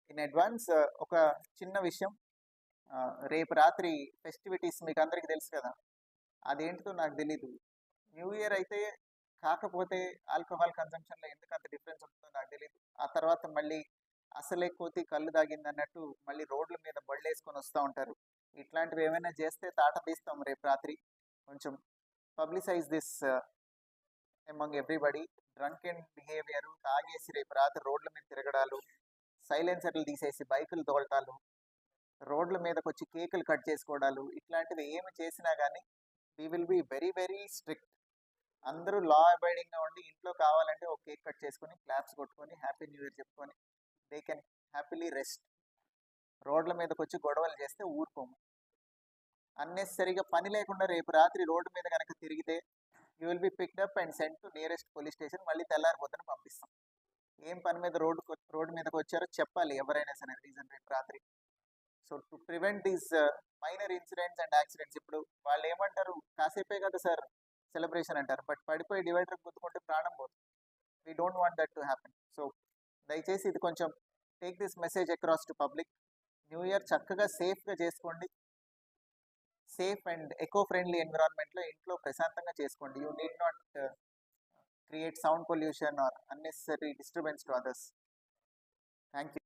In advance ఒక చిన్న విషయం. రేపు రాత్రి ఫెస్టివిటీస్ మీకు అందరికీ తెలుసు కదా! అదేంటిదో నాకు తెలీదు. న్యూ ఇయర్ అయితే కాకపోతే ఆల్కహాల్ కన్జంప్షన్‌లో ఎందుకంత డిఫరెన్స్ ఉంటుందో నాకు తెలీదు. ఆ తర్వాత మళ్ళీ అసలే కోతి కళ్ళు తాగిందన్నట్టు మళ్ళీ రోడ్ల మీద బళ్ళేసుకొని వస్తా ఉంటారు. ఇట్లాంటివి ఏమైనా చేస్తే తాట తీస్తాం రేపు రాత్రి. కొంచెం publicise this among everybody. Drunken behaviour, తాగేసి రేపు రాత్రి రోడ్ల మీద తిరగడాలు, సైలెన్సర్లు తీసేసి బైకులు తోలటాలు, రోడ్ల మీదకొచ్చి కేకులు కట్ చేసుకోవడాలు, ఇట్లాంటివి ఏమి చేసినా గానీ we will be very very strict. అందరూ లా అబైడింగ్‌గా ఉండి ఇంట్లో కావాలంటే ఒక కేక్ కట్ చేసుకొని, క్లాప్స్ కొట్టుకొని, హ్యాపీ న్యూ ఇయర్ చెప్పుకొని దే కెన్ హ్యాపీలీ రెస్ట్. రోడ్ల మీదకొచ్చి గొడవలు చేస్తే ఊరుకోము. అన్నెసెసరీగా పని లేకుండా రేపు రాత్రి రోడ్డు మీద గనక తిరిగితే you will be picked up and sent to nearest police station. మళ్ళీ తెల్లారిపోతేనే పంపిస్తాం. ఏం పని మీద రోడ్డు మీదకి వచ్చారో చెప్పాలి ఎవరైనా సరే రీజన్ రేపు రాత్రి. So to prevent these minor incidents and accidents. ఇప్పుడు వాళ్ళు ఏమంటారు, కాసేపే కదా సార్ సెలబ్రేషన్ అంటారు, బట్ పడిపోయి డివైడర్ గుద్దుకుంటే ప్రాణం పోతుంది. We don't want that to happen. So దయచేసి ఇది కొంచెం take this message across to public. New year చక్కగా సేఫ్గా చేసుకోండి. సేఫ్ అండ్ ఎకో ఫ్రెండ్లీ ఎన్విరాన్మెంట్లో ఇంట్లో ప్రశాంతంగా చేసుకోండి. You need not create sound pollution or unnecessary disturbance to others. Thank you.